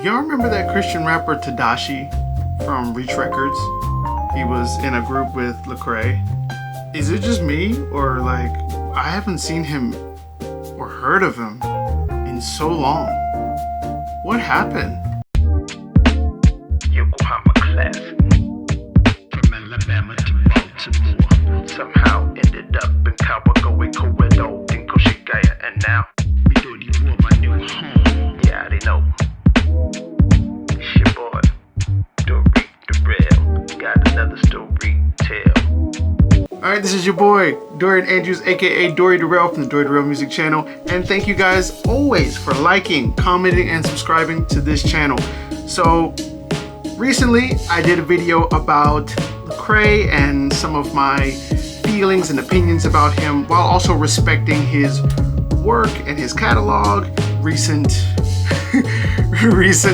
Y'all remember that Christian rapper Tedashii from Reach Records? He was in a group with Lecrae. Is it just me, or like I haven't seen him or heard of him in so long? What happened? Yokohama class from Alabama to Baltimore. Somehow ended up in Kawagoe, Kowedo, Dinko, Shigaya, and now Midori War, my new home. Yeah, they know. It's your boy, Dory Durrell. Got another story to tell. Alright, this is your boy, Dorian Andrews, aka Dory Durrell from the Dory Durrell Music Channel. And thank you guys always for liking, commenting, and subscribing to this channel. So, recently I did a video about Lecrae and some of my feelings and opinions about him, while also respecting his work and his catalog, recent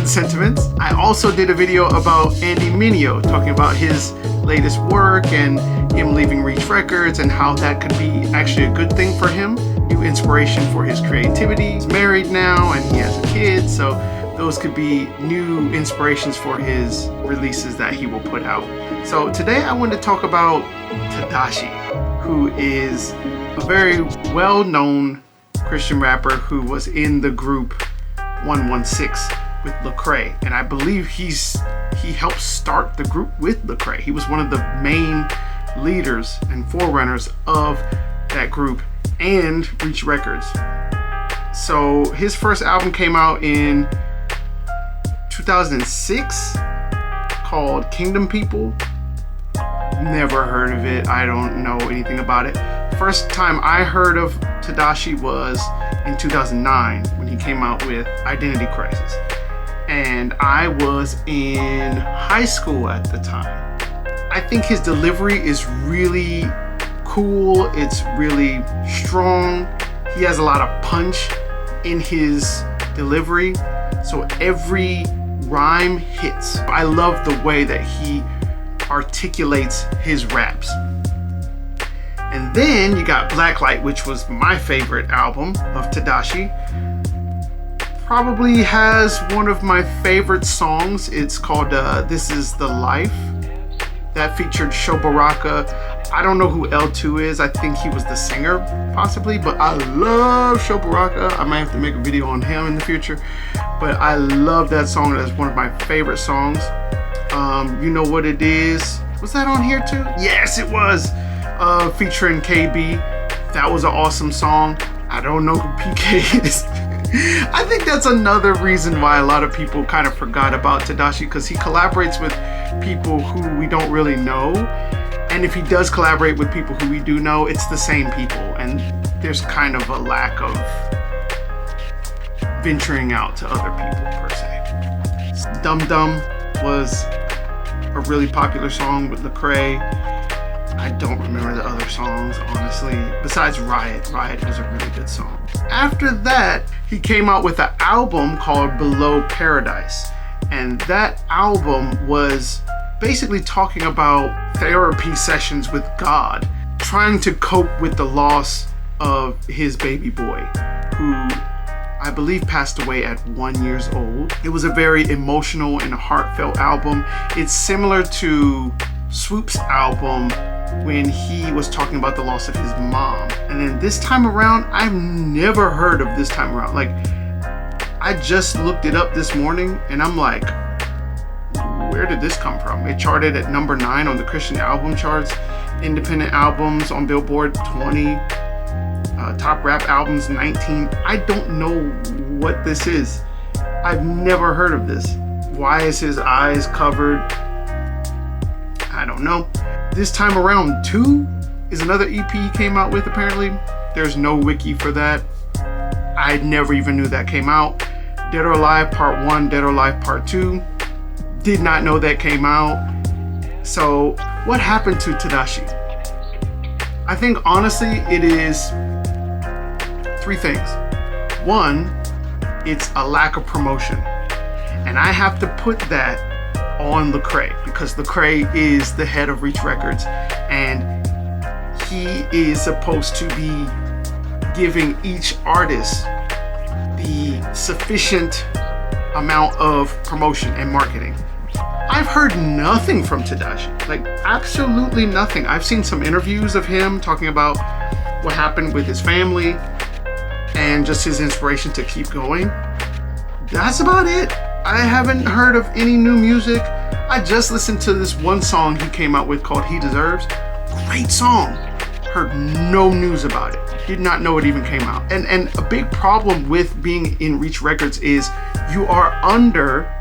sentiments. I also did a video about Andy Mineo, talking about his latest work and him leaving Reach Records and how that could be actually a good thing for him. New inspiration for his creativity. He's married now and he has a kid, so those could be new inspirations for his releases that he will put out. So today I wanted to talk about Tedashii, who is a very well-known Christian rapper who was in the group 116 with Lecrae, and I believe he helped start the group with Lecrae. He was one of the main leaders and forerunners of that group and Reach Records. So his first album came out in 2006 called Kingdom People. Never heard of it. I don't know anything about it. First time I heard of Tedashii was in 2009 when he came out with Identity Crisis. And I was in high school at the time. I think his delivery is really cool. It's really strong. He has a lot of punch in his delivery. So every rhyme hits. I love the way that he articulates his raps. And then you got Blacklight, which was my favorite album of Tedashii. Probably has one of my favorite songs. It's called This Is the Life. That featured Shobaraka. I don't know who L2 is. I think he was the singer, possibly, but I love Shobaraka. I might have to make a video on him in the future, but I love that song. That's one of my favorite songs. You Know What It Is. Was that on here too? Yes, it was. Featuring KB. That was an awesome song. I don't know who PK is. I think that's another reason why a lot of people kind of forgot about Tedashii, because he collaborates with people who we don't really know. And if he does collaborate with people who we do know, it's the same people. And there's kind of a lack of venturing out to other people per se. Dum Dum was a really popular song with Lecrae. I don't remember the other songs, honestly, besides Riot. Riot was a really good song. After that, he came out with an album called Below Paradise. And that album was basically talking about therapy sessions with God, trying to cope with the loss of his baby boy, who I believe passed away at 1 year old. It was a very emotional and heartfelt album. It's similar to Swoop's album when he was talking about the loss of his mom. And then this time around, I've never heard of this time around. Like, I just looked it up this morning and I'm like, where did this come from? It charted at number 9 on the Christian album charts, independent albums on Billboard 20, top rap albums 19. I don't know what this is. I've never heard of this. Why is his eyes covered? I don't know. This Time Around 2 is another EP he came out with, apparently. There's no wiki for that. I never even knew that came out. Dead or Alive Part 1, Dead or Alive Part 2. Did not know that came out. So, what happened to Tedashii? I think, honestly, it is 3 things. One, it's a lack of promotion. And I have to put that on Lecrae, because Lecrae is the head of Reach Records and he is supposed to be giving each artist the sufficient amount of promotion and marketing. I've heard nothing from Tedashii, like absolutely nothing. I've seen some interviews of him talking about what happened with his family and just his inspiration to keep going. That's about it. I haven't heard of any new music. I just listened to this one song he came out with called He Deserves. Great song. Heard no news about it. Did not know it even came out. And a big problem with being in Reach Records is you are under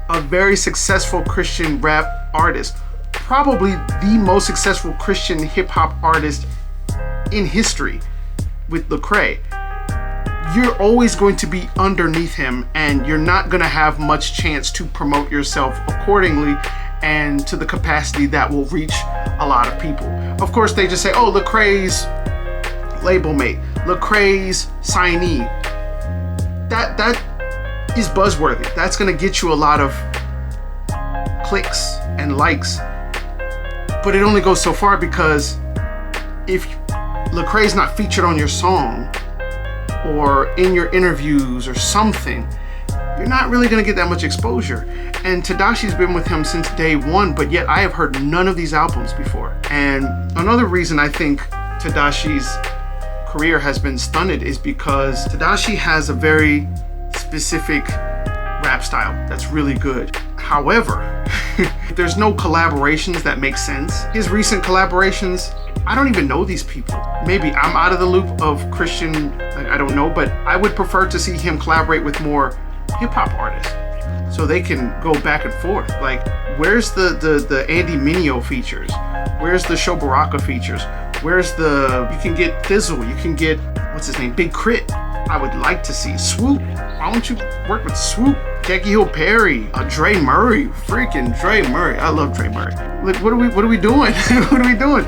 a very successful Christian rap artist, probably the most successful Christian hip hop artist in history with Lecrae. You're always going to be underneath him, and you're not going to have much chance to promote yourself accordingly and to the capacity that will reach a lot of people. Of course, they just say, oh, Lecrae's label mate, Lecrae's signee. That is buzzworthy. That's going to get you a lot of clicks and likes, but it only goes so far, because if Lecrae's not featured on your song or in your interviews or something, you're not really going to get that much exposure. And Tedashii's been with him since day one, but yet I have heard none of these albums before. And another reason I think Tedashii's career has been stunted is because Tedashii has a very specific rap style that's really good. However, there's no collaborations that make sense. His recent collaborations, I don't even know these people. Maybe I'm out of the loop of Christian, I don't know, but I would prefer to see him collaborate with more hip hop artists so they can go back and forth. Like, where's the Andy Mineo features? Where's the Show Baraka features? Where's you can get Thizzle, you can get, what's his name, Big Crit. I would like to see Swoop. Why don't you work with Swoop? Jackie Hill Perry, Dre Murray, freaking Dre Murray. I love Dre Murray. Like, what are we doing? What are we doing?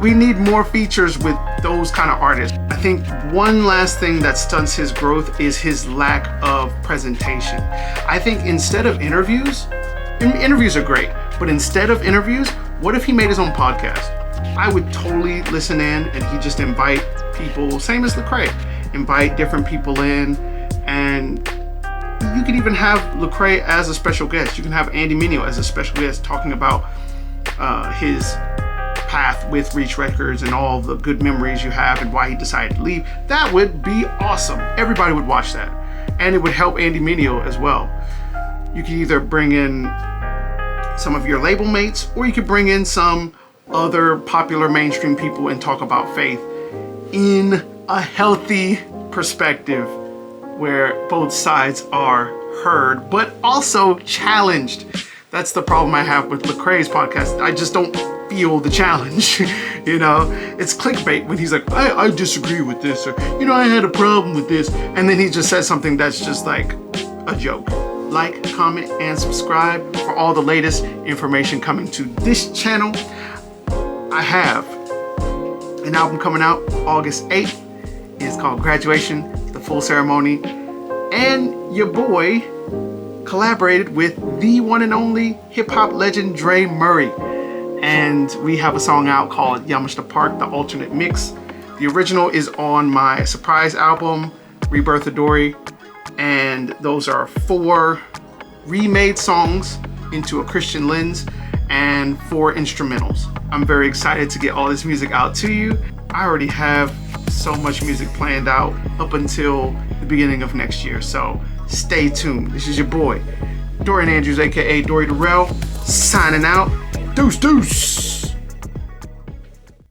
We need more features with those kind of artists. I think one last thing that stunts his growth is his lack of presentation. I think instead of interviews are great, but instead of interviews, what if he made his own podcast? I would totally listen in, and he just invite people, same as Lecrae, invite different people in, and you could even have Lecrae as a special guest. You can have Andy Mineo as a special guest talking about his path with Reach Records and all the good memories you have and why he decided to leave. That would be awesome. Everybody would watch that. And it would help Andy Mineo as well. You could either bring in some of your label mates, or you could bring in some other popular mainstream people and talk about faith in a healthy perspective where both sides are heard, but also challenged. That's the problem I have with Lecrae's podcast. I just don't feel the challenge. You know, it's clickbait when he's like, I disagree with this, or, you know, I had a problem with this. And then he just says something that's just like a joke. Like, comment, and subscribe for all the latest information coming to this channel. I have an album coming out August 8th. It's called Graduation, the full ceremony. And your boy collaborated with the one and only hip-hop legend Dre Murray. And we have a song out called Yamashita Park, the alternate mix. The original is on my surprise album, Rebirth of Dory. And those are 4 remade songs into a Christian lens and 4 instrumentals. I'm very excited to get all this music out to you. I already have so much music planned out up until the beginning of next year, so stay tuned. This is your boy, Dorian Andrews, aka Dory Durrell, signing out. Deuce.